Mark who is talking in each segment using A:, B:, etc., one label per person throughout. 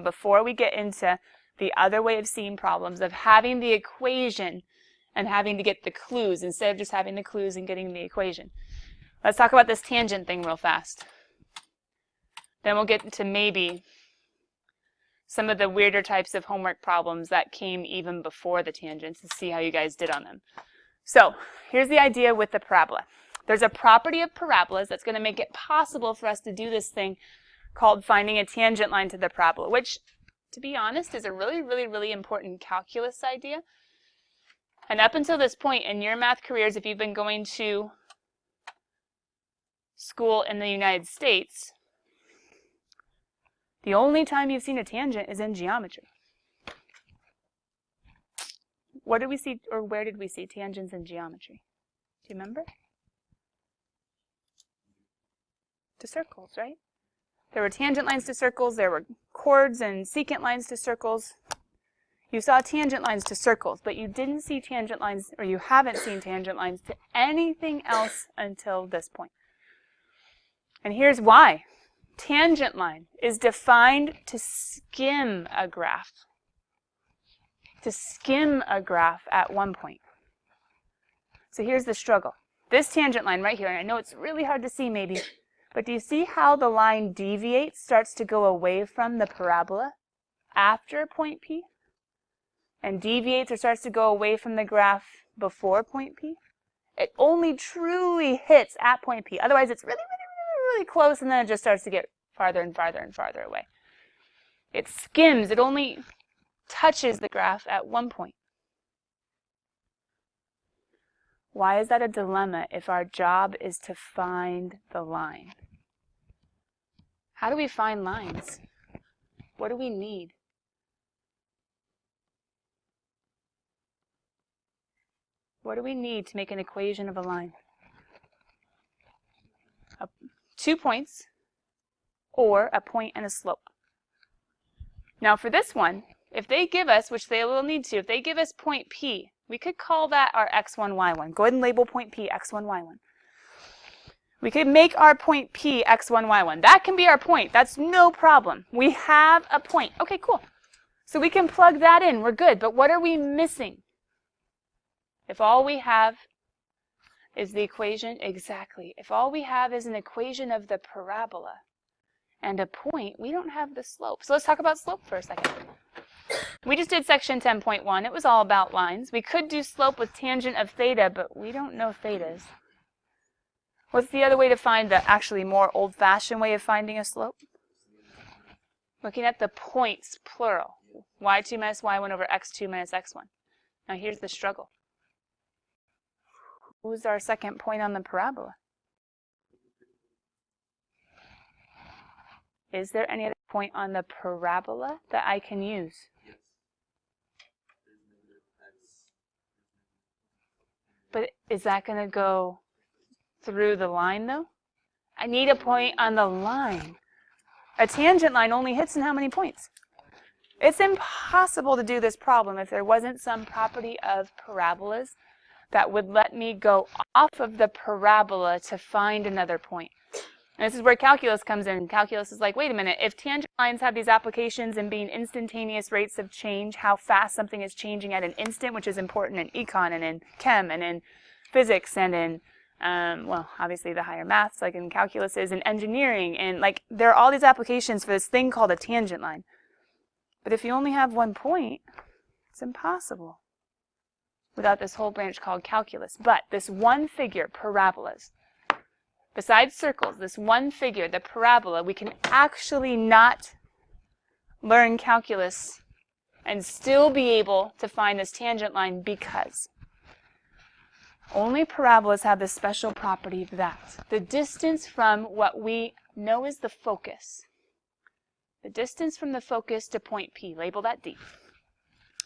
A: problem before we get into the other way of seeing problems, of having the equation and having to get the clues instead of just having the clues and getting the equation. Let's talk about this tangent thing real fast. Then we'll get to maybe some of the weirder types of homework problems that came even before the tangents and see how you guys did on them. So here's the idea with the parabola. There's a property of parabolas that's going to make it possible for us to do this thing called finding a tangent line to the parabola, which, to be honest, is a really important calculus idea. And up until this point in your math careers, if you've been going to school in the United States, the only time you've seen a tangent is in geometry. What did we see, or where did we see tangents in geometry? Do you remember? To circles, right? There were tangent lines to circles, there were chords and secant lines to circles. You saw tangent lines to circles, but you didn't see tangent lines, or you haven't seen tangent lines to anything else until this point. And here's why. Tangent line is defined to skim a graph. To skim a graph at one point. So here's the struggle. This tangent line right here, and I know it's really hard to see maybe, but do you see how the line deviates, starts to go away from the parabola after point P? And deviates or starts to go away from the graph before point P? It only truly hits at point P. Otherwise, it's really close, and then it just starts to get farther and farther and farther away. It skims. It only touches the graph at one point. Why is that a dilemma if our job is to find the line? How do we find lines? What do we need? What do we need to make an equation of a line? 2 points or a point and a slope. Now for this one, if they give us, which they will need to, if they give us point P, we could call that our x1, y1. Go ahead and label point P x1, y1. We could make our point P x1, y1. That can be our point. That's no problem. We have a point. Okay, cool. So we can plug that in. We're good. But what are we missing? If all we have is the equation, exactly. If all we have is an equation of the parabola and a point, we don't have the slope. So let's talk about slope for a second. We just did section 10.1. It was all about lines. We could do slope with tangent of theta, but we don't know thetas. What's the other way to find the actually more old-fashioned way of finding a slope? Looking at the points, plural. y2 minus y1 over x2 minus x1. Now here's the struggle. Who's our second point on the parabola? Is there any other point on the parabola that I can use?
B: Yes.
A: But is that going to go through the line, though? I need a point on the line. A tangent line only hits in how many points? It's impossible to do this problem if there wasn't some property of parabolas that would let me go off of the parabola to find another point. And this is where calculus comes in. Calculus is like, wait a minute, if tangent lines have these applications in being instantaneous rates of change, how fast something is changing at an instant, which is important in econ and in chem and in physics and in, well, obviously the higher maths, like in calculus is, in engineering, and like there are all these applications for this thing called a tangent line. But if you only have one point, it's impossible without this whole branch called calculus. But this one figure, parabolas, besides circles, this one figure, the parabola, we can actually not learn calculus and still be able to find this tangent line because only parabolas have this special property that the distance from what we know is the focus, the distance from the focus to point P, label that D,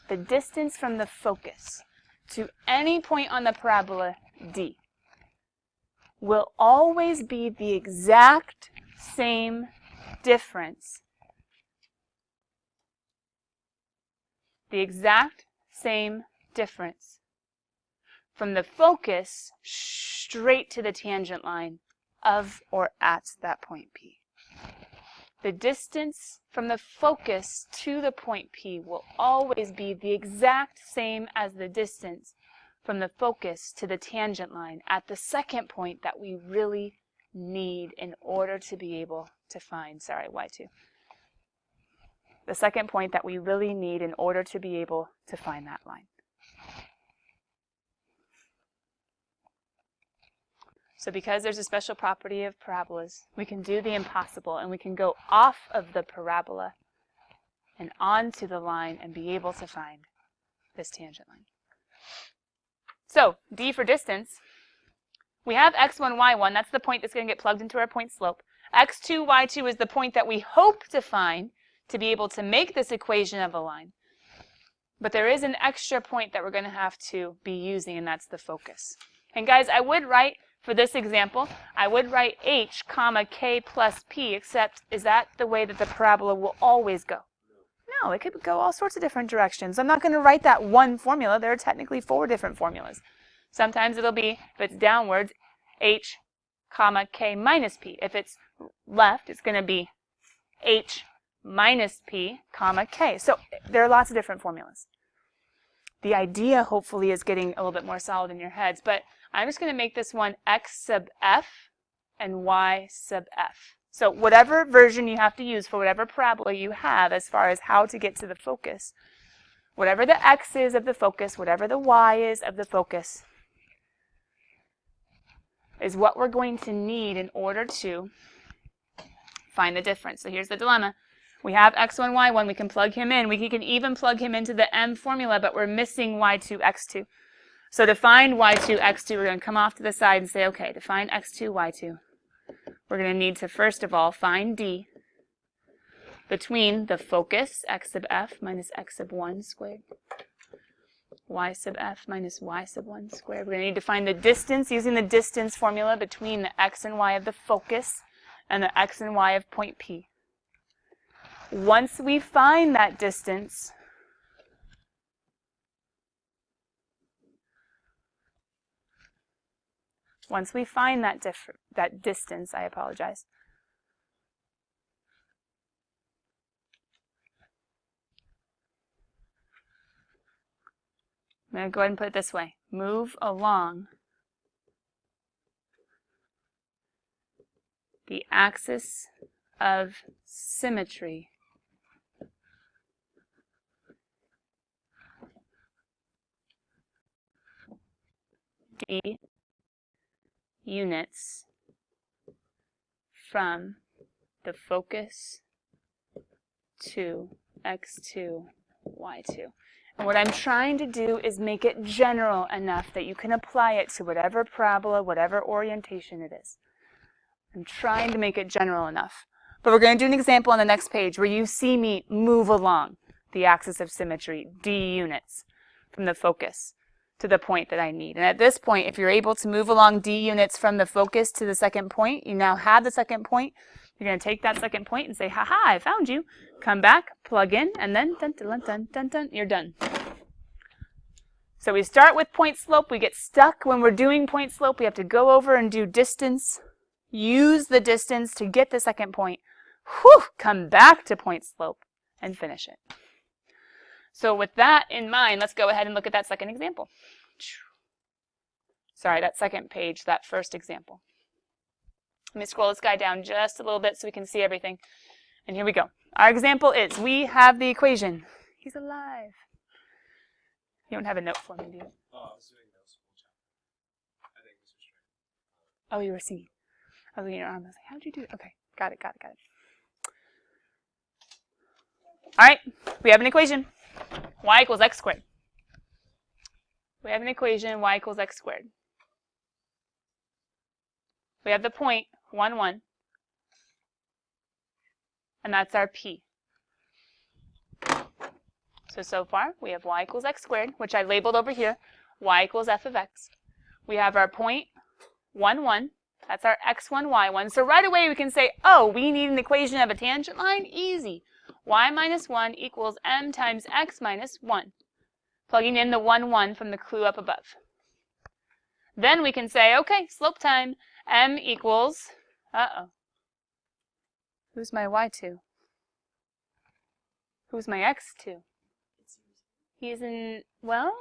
A: the distance from the focus to any point on the parabola D will always be the exact same difference. The exact same difference from the focus straight to the tangent line of or at that point P. the distance from the focus to the point P will always be the exact same as the distance from the focus to the tangent line at the second point that we really need in order to be able to find, y2. The second point that we really need in order to be able to find that line. So because there's a special property of parabolas, we can do the impossible and we can go off of the parabola and onto the line and be able to find this tangent line. So D for distance, we have x1, y1. That's the point that's going to get plugged into our point slope. x2, y2 is the point that we hope to find to be able to make this equation of a line. But there is an extra point that we're going to have to be using, and that's the focus. And guys, I would write, for this example, I would write h, comma, k plus p, except is that the way that the parabola will always go? No, it could go all sorts of different directions. I'm not going to write that one formula. There are technically 4 different formulas. Sometimes it'll be, if it's downwards, h, comma, k minus p. If it's left, it's going to be h minus p, comma, k. So there are lots of different formulas. The idea, hopefully, is getting a little bit more solid in your heads, but I'm just going to make this one x sub f and y sub f. So whatever version you have to use for whatever parabola you have as far as how to get to the focus, whatever the x is of the focus, whatever the y is of the focus, is what we're going to need in order to find the difference. So here's the dilemma. We have x1, y1. We can plug him in. We can even plug him into the m formula, but we're missing y2, x2. So to find y2, x2, we're going to come off to the side and say, okay, to find x2, y2, we're going to need to, first of all, find D between the focus, x sub f minus x sub 1 squared, y sub f minus y sub 1 squared. We're going to need to find the distance using the distance formula between the x and y of the focus and the x and y of point P. Once we find that distance, that distance, I apologize. I'm going to go ahead and put it this way. Move along the axis of symmetry D units from the focus to x2, y2. And what I'm trying to do is make it general enough that you can apply it to whatever parabola, whatever orientation it is. I'm trying to make it general enough. But we're going to do an example on the next page where you see me move along the axis of symmetry, D units, from the focus to the point that I need. And at this point, if you're able to move along D units from the focus to the second point, you now have the second point. You're going to take that second point and say, ha-ha, I found you. Come back, plug in, and then dun, dun, dun, dun, dun, you're done. So we start with point slope. We get stuck when we're doing point slope. We have to go over and do distance, use the distance to get the second point. Whew, come back to point slope and finish it. So with that in mind, let's go ahead and look at that second example. Sorry, that second page, that first example. Let me scroll this guy down just a little bit so we can see everything. And here we go. Our example is, we have the equation. He's alive. You don't have a note for me, do you?
B: Oh, I was doing notes. I think this was straight.
A: Oh, you were singing. I was looking at your arm. I was like, how'd you do it? Okay, got it. All right, we have an equation. Y equals x squared. We have an equation, y equals x squared. We have the point, 1, 1. And that's our P. So far, we have y equals x squared, which I labeled over here, y equals f of x. We have our point, 1, 1. That's our x1, y1. So right away we can say, oh, we need an equation of a tangent line? Easy. Y minus 1 equals m times x minus 1. Plugging in the 1, 1 from the clue up above. Then we can say, okay, slope time. M equals, Who's my y2? Who's my x2? He's in, well,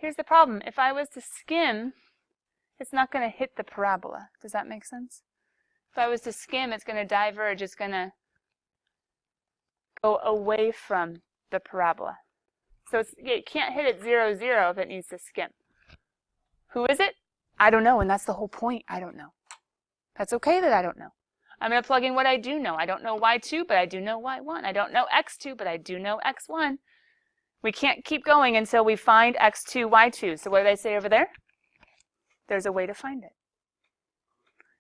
A: here's the problem. If I was to skim, it's not going to hit the parabola. Does that make sense? If I was to skim, it's going to diverge. It's going to go away from the parabola. So it can't hit at 0, 0 if it needs to skim. Who is it? I don't know, and that's the whole point. I don't know. That's okay that I don't know. I'm going to plug in what I do know. I don't know y2, but I do know y1. I don't know x2, but I do know x1. We can't keep going until we find x2, y2. So what did I say over there? There's a way to find it.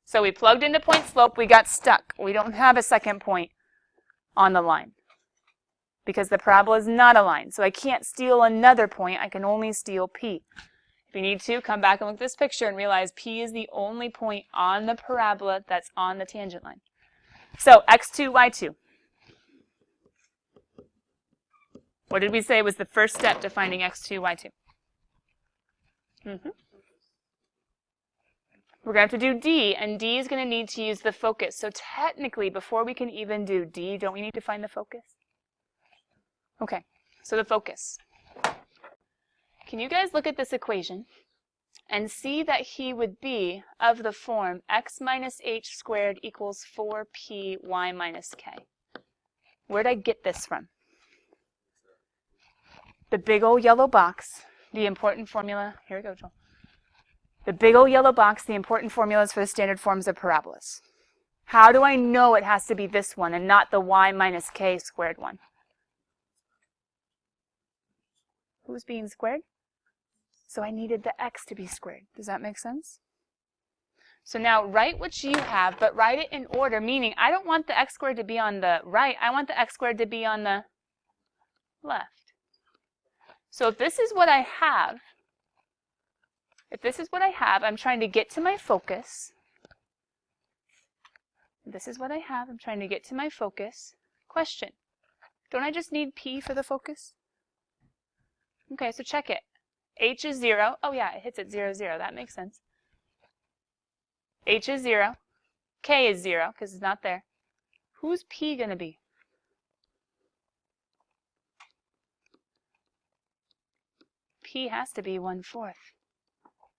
A: So we plugged into point slope. We got stuck. We don't have a second point on the line because the parabola is not a line. So I can't steal another point. I can only steal P. If you need to, come back and look at this picture and realize P is the only point on the parabola that's on the tangent line. So x2, y2. What did we say was the first step to finding x2, y2? We're going to have to do D, and D is going to need to use the focus. So technically, before we can even do D, don't we need to find the focus? Okay, so the focus. Can you guys look at this equation and see that he would be of the form x minus h squared equals 4p y minus k? Where'd I get this from? The big old yellow box, the important formula. Here we go, Joel. The big old yellow box, the important formulas for the standard forms of parabolas. How do I know it has to be this one and not the y minus k squared one? Who's being squared? So I needed the x to be squared. Does that make sense? So now write what you have, but write it in order, meaning I don't want the x squared to be on the right. I want the x squared to be on the left. So if this is what I have, I'm trying to get to my focus. This is what I have. I'm trying to get to my focus. Question. Don't I just need P for the focus? Okay, so check it. H is 0. Oh yeah, it hits at 0, 0. That makes sense. H is 0. K is 0 because it's not there. Who's P going to be? P has to be 1/4.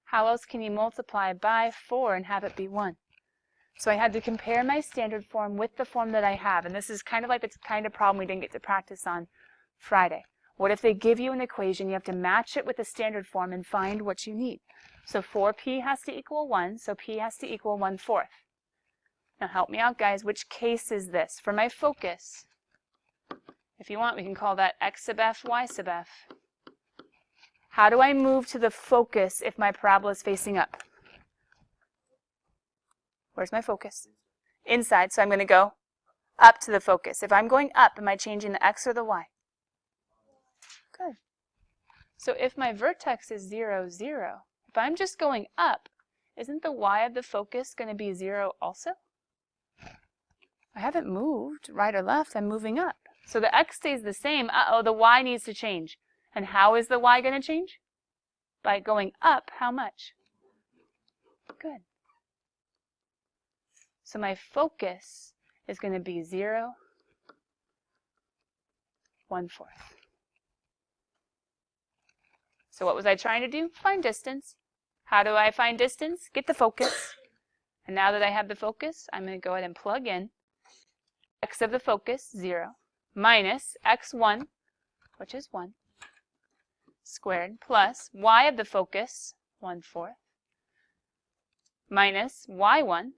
A: How else can you multiply by 4 and have it be 1? So I had to compare my standard form with the form that I have. And this is kind of like the kind of problem we didn't get to practice on Friday. What if they give you an equation, you have to match it with the standard form and find what you need. So 4p has to equal 1, so p has to equal 1/4. Now help me out, guys. Which case is this? For my focus, if you want, we can call that x sub f, y sub f. How do I move to the focus if my parabola is facing up? Where's my focus? Inside, so I'm going to go up to the focus. If I'm going up, am I changing the x or the y? Good. So if my vertex is 0, 0, if I'm just going up, isn't the y of the focus going to be 0 also? I haven't moved right or left, I'm moving up. So the x stays the same. Uh-oh, the y needs to change. And how is the y going to change? By going up, how much? Good. So my focus is going to be 0, 1/4. So what was I trying to do? Find distance. How do I find distance? Get the focus. And now that I have the focus, I'm going to go ahead and plug in x of the focus, 0, minus x1, which is 1, squared, plus y of the focus, 1/4, minus y1.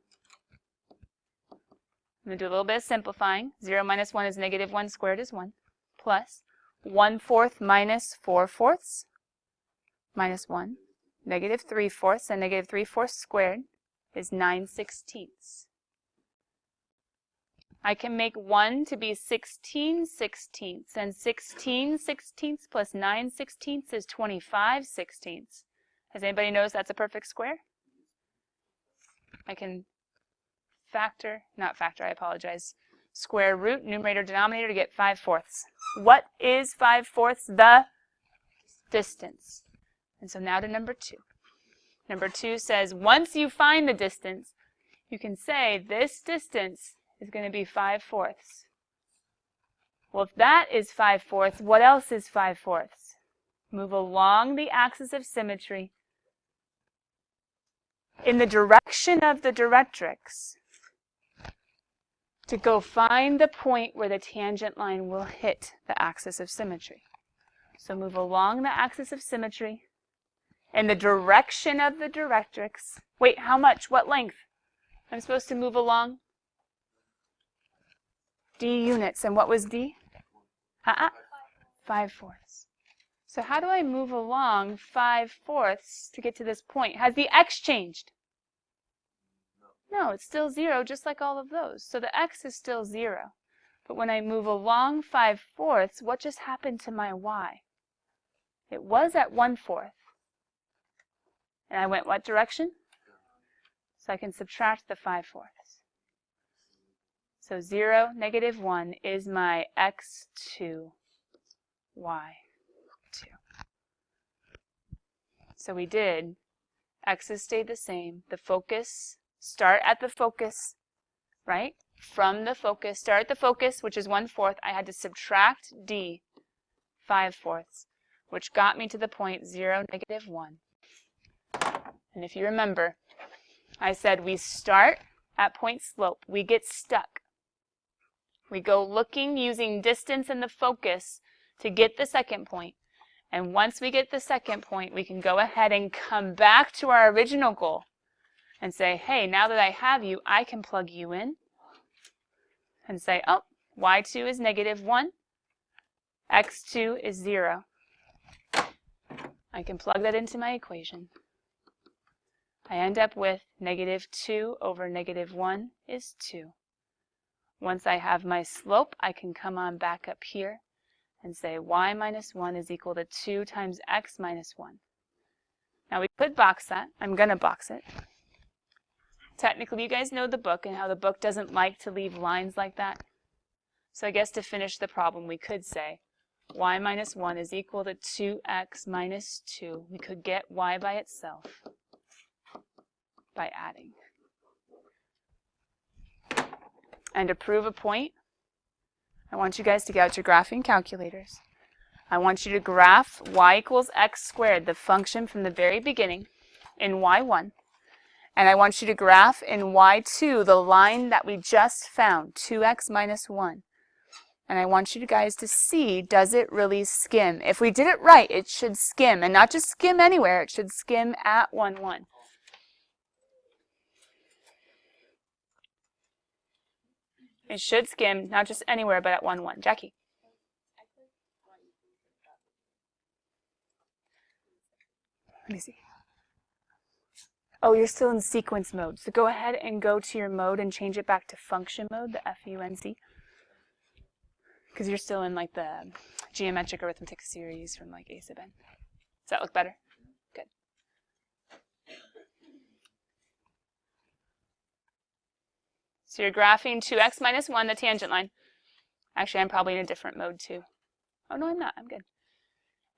A: I'm going to do a little bit of simplifying. 0 minus 1 is negative 1 squared is 1, plus 1/4 minus 4/4 minus 1, negative 3/4, and negative 3/4 squared is 9/16. I can make 1 to be 16/16, and 16/16 plus 9/16 is 25/16. Has anybody noticed that's a perfect square? I can square root, numerator, denominator to get 5/4. What is 5/4? The distance. And so now to number 2. Number 2 says once you find the distance, you can say this distance is going to be 5/4. Well, if that is 5/4, what else is 5/4? Move along the axis of symmetry in the direction of the directrix to go find the point where the tangent line will hit the axis of symmetry. So move along the axis of symmetry in the direction of the directrix. Wait, how much? What length? I'm supposed to move along d units. And what was d? 5/4. So how do I move along 5/4 to get to this point? Has the x changed? No, it's still 0, just like all of those. So the x is still 0. But when I move along 5/4, what just happened to my y? It was at 1/4. And I went what direction? So I can subtract the 5/4. So 0, -1 is my x2, y2. So we did. X's stayed the same. The focus, start at the focus, right? From the focus, start at the focus, which is 1/4. I had to subtract d, 5/4, which got me to the point 0, -1. And if you remember, I said we start at point slope. We get stuck. We go looking using distance and the focus to get the second point. And once we get the second point, we can go ahead and come back to our original goal and say, hey, now that I have you, I can plug you in and say, oh, y2 is -1, x2 is 0. I can plug that into my equation. I end up with -2 over -1 is 2. Once I have my slope, I can come on back up here and say y minus 1 is equal to 2 times x minus 1. Now we could box that. I'm going to box it. Technically, you guys know the book and how the book doesn't like to leave lines like that. So I guess to finish the problem, we could say y minus 1 is equal to 2x minus 2. We could get y by itself by adding. And to prove a point, I want you guys to get out your graphing calculators. I want you to graph y equals x squared, the function from the very beginning, in y1. And I want you to graph in y2 the line that we just found, 2x minus 1. And I want you guys to see, does it really skim? If we did it right, it should skim. And not just skim anywhere, it should skim at 1, 1. It should skim, not just anywhere, but at 1, 1. Jackie? Let me see. Oh, you're still in sequence mode. So go ahead and go to your mode and change it back to function mode, the FUNC. Because you're still in like the geometric arithmetic series from like A sub n. Does that look better? Good. So you're graphing 2x minus 1, the tangent line. Actually, I'm probably in a different mode too. Oh, no, I'm not. I'm good.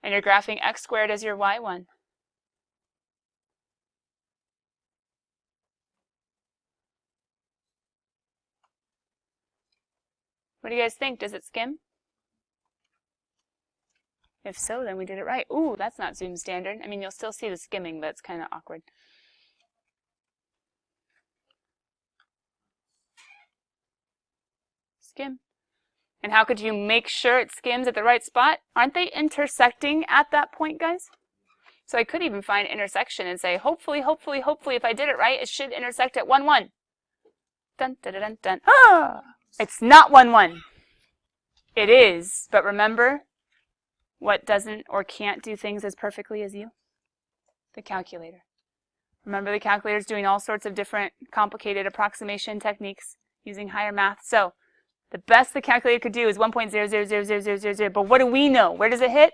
A: And you're graphing x squared as your y1. What do you guys think? Does it skim? If so, then we did it right. Ooh, that's not zoom standard. I mean, you'll still see the skimming, but it's kind of awkward. Skim. And how could you make sure it skims at the right spot? Aren't they intersecting at that point, guys? So I could even find intersection and say, hopefully, hopefully, hopefully, if I did it right, it should intersect at 1, 1. Dun, dun, dun, dun, dun. Ah! It's not 1, 1. It is, but remember what doesn't or can't do things as perfectly as you? The calculator. Remember the calculator's doing all sorts of different complicated approximation techniques using higher math. So the best the calculator could do is 1.00000000. But what do we know? Where does it hit?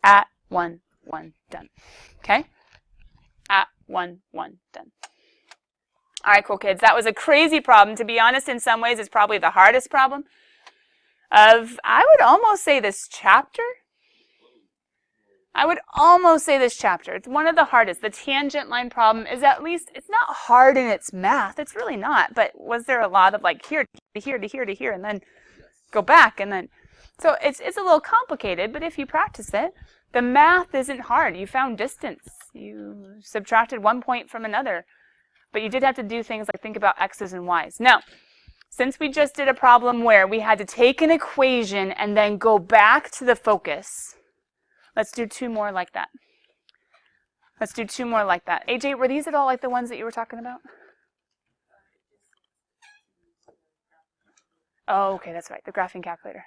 A: At 1, 1, done. Okay? At 1, 1, done. All right, cool kids. That was a crazy problem. To be honest, in some ways, it's probably the hardest problem of, I would almost say, this chapter. I would almost say this chapter. It's one of the hardest. The tangent line problem is at least, it's not hard in its math. It's really not. But was there a lot of like here to here to here to here and then go back and then, so it's a little complicated, but if you practice it, the math isn't hard. You found distance. You subtracted 1 point from another. But you did have to do things like think about x's and y's. Now, since we just did a problem where we had to take an equation and then go back to the focus, let's do 2 more like that. Let's do 2 more like that. AJ, were these at all like the ones that you were talking about? Oh, okay, that's right, the graphing calculator.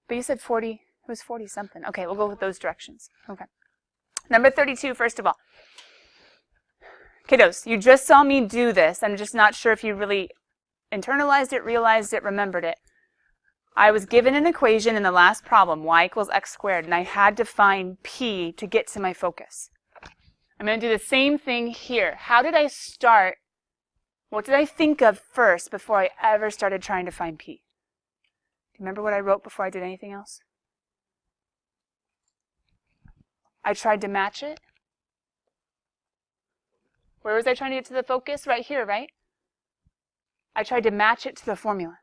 A: But you said 40, it was 40 something. Okay, we'll go with those directions. Okay. Number 32, first of all. Kiddos, you just saw me do this. I'm just not sure if you really internalized it, realized it, remembered it. I was given an equation in the last problem, y equals x squared, and I had to find p to get to my focus. I'm going to do the same thing here. How did I start? What did I think of first before I ever started trying to find p? Do you remember what I wrote before I did anything else? I tried to match it. Where was I trying to get to the focus? Right here, right? I tried to match it to the formula.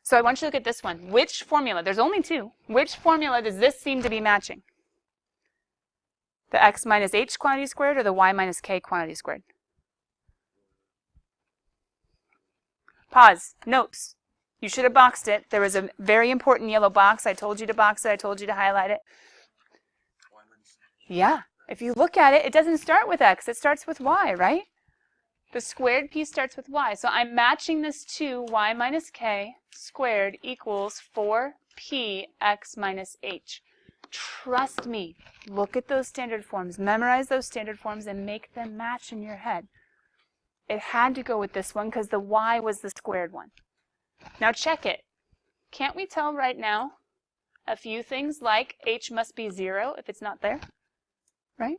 A: So I want you to look at this one. Which formula? There's only 2. Which formula does this seem to be matching? The x minus h quantity squared or the y minus k quantity squared? Pause. Notes. You should have boxed it. There was a very important yellow box. I told you to box it. I told you to highlight it. Yeah. If you look at it, it doesn't start with x. It starts with y, right? The squared piece starts with y. So I'm matching this to y minus k squared equals 4p x minus h. Trust me. Look at those standard forms. Memorize those standard forms and make them match in your head. It had to go with this one because the y was the squared one. Now check it. Can't we tell right now a few things like h must be 0 if it's not there? Right?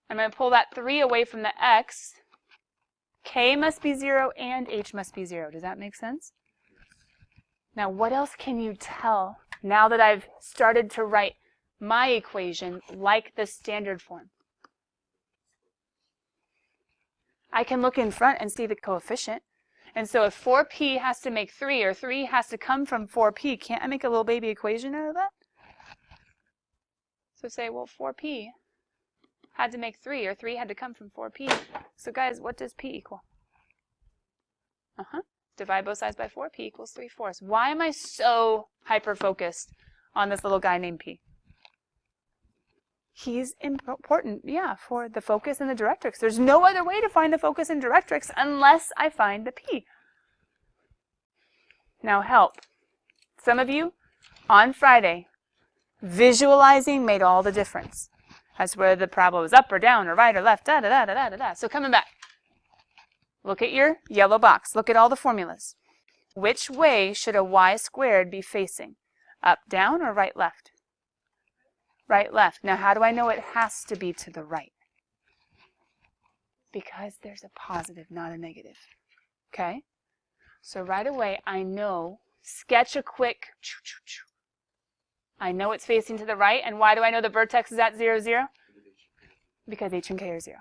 A: I'm going to pull that 3 away from the x. K must be 0 and h must be 0. Does that make sense? Now, what else can you tell now that I've started to write my equation like the standard form? I can look in front and see the coefficient. And so if 4p has to make 3 or 3 has to come from 4p, can't I make a little baby equation out of that? So say, well, 4p had to make 3, or 3 had to come from 4p. So guys, what does p equal? Divide both sides by 4, p equals 3/4. Why am I so hyper-focused on this little guy named p? He's important, yeah, for the focus and the directrix. There's no other way to find the focus and directrix unless I find the p. Now help. Some of you, on Friday, visualizing made all the difference. That's where the parabola was up or down or right or left, da da da da da da. So coming back, look at your yellow box. Look at all the formulas. Which way should a y squared be facing? Up, down, or right, left? Right, left. Now how do I know it has to be to the right? Because there's a positive, not a negative. Okay? So right away I know, sketch a quick I know it's facing to the right, and why do I know the vertex is at 0, 0? Because h and k are 0.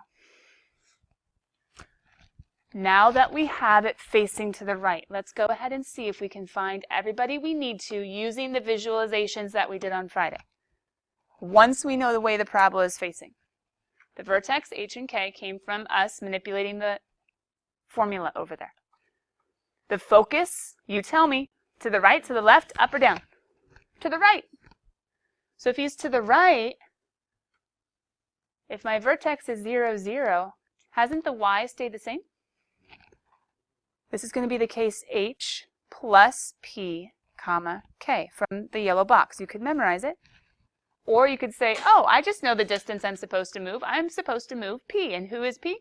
A: Now that we have it facing to the right, let's go ahead and see if we can find everybody we need to using the visualizations that we did on Friday. Once we know the way the parabola is facing. The vertex, h and k, came from us manipulating the formula over there. The focus, you tell me, to the right, to the left, up or down? To the right. So if he's to the right, if my vertex is 0, 0, hasn't the y stayed the same? This is going to be the case h plus p, comma, k from the yellow box. You could memorize it. Or you could say, oh, I just know the distance I'm supposed to move. I'm supposed to move p. And who is p?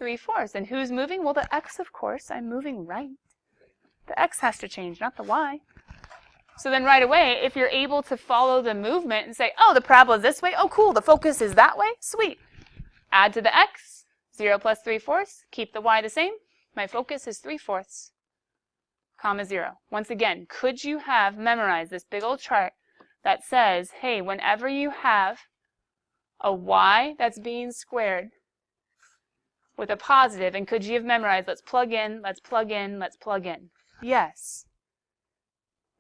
A: 3/4. And who's moving? Well, the x, of course. I'm moving right. The x has to change, not the y. So then right away, if you're able to follow the movement and say, oh, the parabola is this way. Oh, cool. The focus is that way. Sweet. Add to the x. 0 plus 3/4. Keep the y the same. My focus is 3/4. comma 0. Once again, could you have memorized this big old chart that says, hey, whenever you have a y that's being squared with a positive, and could you have memorized, let's plug in, let's plug in, let's plug in? Yes.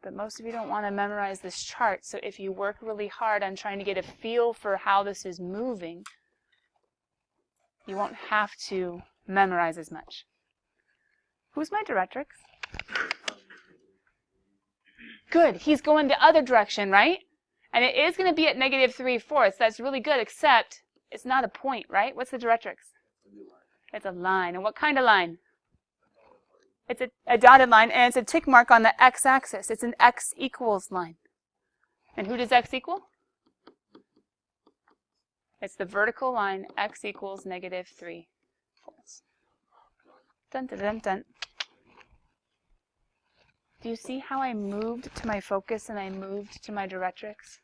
A: But most of you don't want to memorize this chart, so if you work really hard on trying to get a feel for how this is moving, you won't have to memorize as much. Who's my directrix? Good. He's going the other direction, right? And it is going to be at negative 3/4. That's really good, except it's not a point, right? What's the directrix? It's a line. And what kind of line? It's a dotted line, and it's a tick mark on the x-axis. It's an x equals line. And who does x equal? It's the vertical line, x equals negative 3/4. Dun, dun, dun, dun. Do you see how I moved to my focus and I moved to my directrix?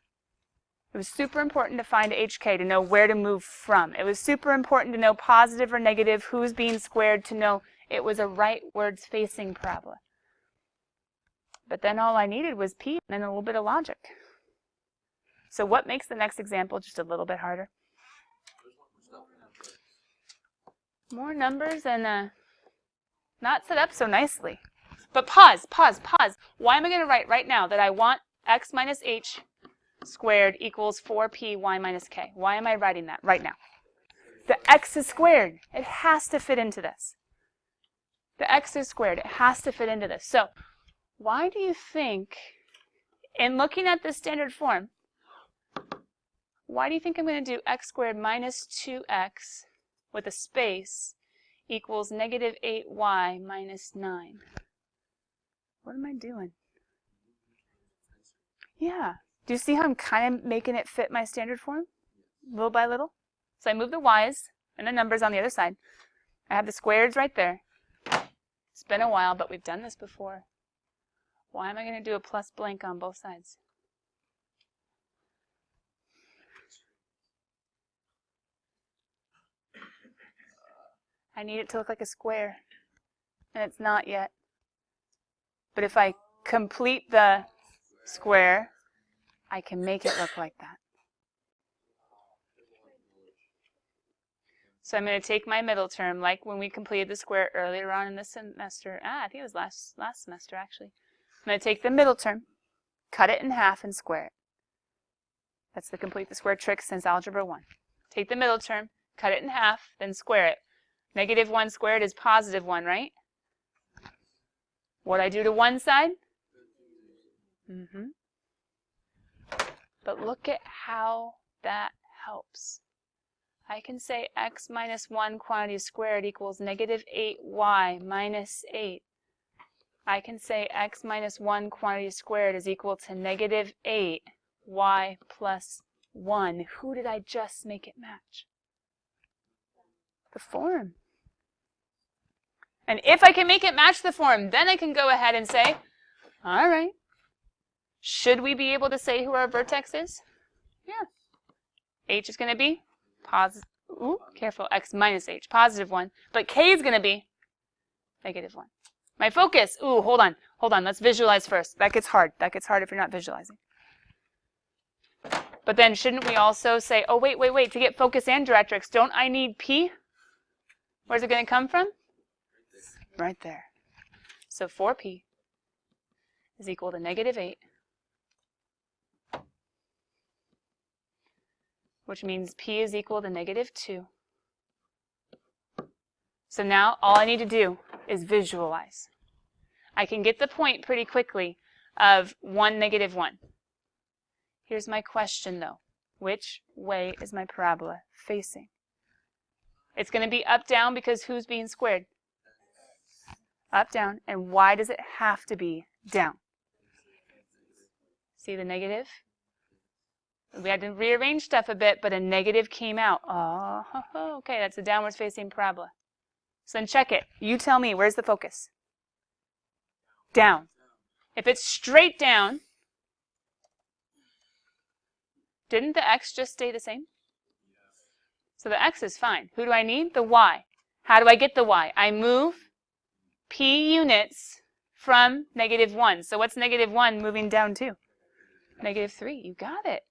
A: It was super important to find HK, to know where to move from. It was super important to know positive or negative, who's being squared, to know it was a rightwards facing parabola. But then all I needed was P and a little bit of logic. So what makes the next example just a little bit harder? More numbers and not set up so nicely. But pause. Why am I going to write right now that I want x minus h squared equals 4p y minus k? Why am I writing that right now? The x is squared. It has to fit into this. The x is squared. It has to fit into this. So why do you think, in looking at this standard form, why do you think I'm going to do x squared minus 2x with a space equals negative 8y minus 9? What am I doing? Yeah. Do you see how I'm kind of making it fit my standard form? Little by little? So I move the y's and the numbers on the other side. I have the squareds right there. It's been a while, but we've done this before. Why am I going to do a plus blank on both sides? I need it to look like a square, and it's not yet. But if I complete the square, I can make it look like that. So I'm going to take my middle term, like when we completed the square earlier on in the semester. I think it was last semester, actually. I'm going to take the middle term, cut it in half, and square it. That's the complete the square trick since Algebra 1. Take the middle term, cut it in half, then square it. Negative 1 squared is positive 1, right? What I do to one side? But look at how that helps. I can say x minus 1 quantity squared equals negative 8y minus 8. I can say x minus 1 quantity squared is equal to negative 8y plus 1. Who did I just make it match? The form. And if I can make it match the form, then I can go ahead and say, all right, should we be able to say who our vertex is? Yeah. H is going to be positive, careful, x minus h, positive 1. But k is going to be negative 1. My focus, hold on, let's visualize first. That gets hard. That gets hard if you're not visualizing. But then shouldn't we also say, oh, wait, to get focus and directrix, don't I need P? Where's it going to come from? Right there. So 4P is equal to negative 8, which means P is equal to negative 2. So now all I need to do is visualize. I can get the point pretty quickly of 1, negative 1. Here's my question, though. Which way is my parabola facing? It's going to be up, down, because who's being squared? Up, down. And why does it have to be down? See the negative? We had to rearrange stuff a bit, but a negative came out. Oh, okay, that's a downwards facing parabola. So then check it. You tell me, where's the focus? Down. If it's straight down, didn't the x just stay the same? So the x is fine. Who do I need? The y. How do I get the y? I move P units from -1. So what's -1 moving down to? -3. You got it.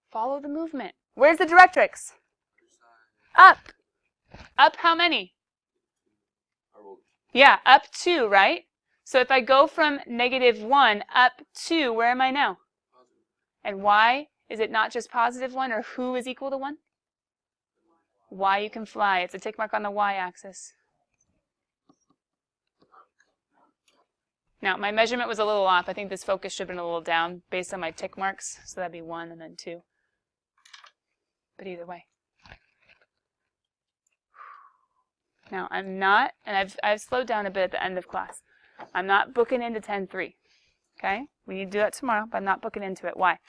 A: Follow the movement. Where's the directrix? Up. Up how many? Yeah, up 2, right? So if I go from -1 up 2, where am I now? And why is it not just +1, or who is equal to 1? Y, you can fly. It's a tick mark on the y-axis. Now, my measurement was a little off. I think this focus should have been a little down based on my tick marks. So that'd be 1 and then 2. But either way. Now, I'm not, and I've slowed down a bit at the end of class. I'm not booking into 10-3. Okay? We need to do that tomorrow, but I'm not booking into it. Why?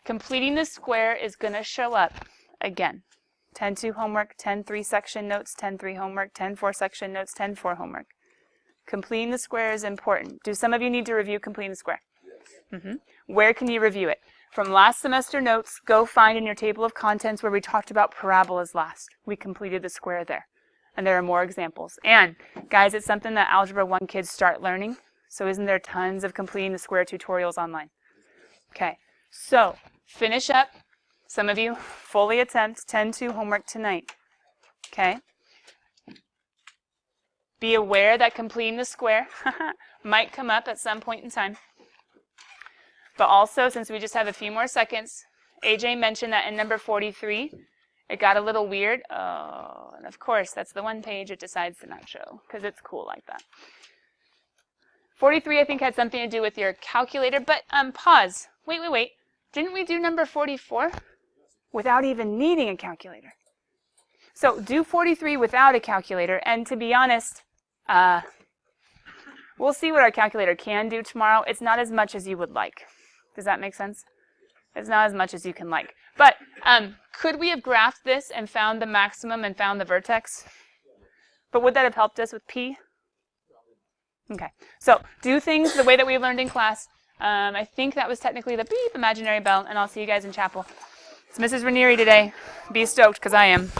A: Completing the square is going to show up again. 10-2 homework, 10-3 section notes, 10-3 homework, 10-4 section notes, 10-4 homework. Completing the square is important. Do some of you need to review completing the square? Yes. Where can you review it? From last semester notes, go find in your table of contents where we talked about parabolas last. We completed the square there. And there are more examples. And, guys, it's something that Algebra 1 kids start learning. So isn't there tons of completing the square tutorials online? Okay. So, finish up. Some of you fully attempt 10-2 homework tonight. Okay? Be aware that completing the square might come up at some point in time. But also, since we just have a few more seconds, AJ mentioned that in number 43, it got a little weird. Oh, and of course, that's the one page it decides to not show, because it's cool like that. 43, I think, had something to do with your calculator, but pause. Wait. Didn't we do number 44 without even needing a calculator? So do 43 without a calculator, and to be honest, we'll see what our calculator can do tomorrow. It's not as much as you would like. Does that make sense? It's not as much as you can like. But could we have graphed this and found the maximum and found the vertex? But would that have helped us with P? Okay. So do things the way that we learned in class. I think that was technically the beep imaginary bell, and I'll see you guys in chapel. It's Mrs. Ranieri today. Be stoked, because I am.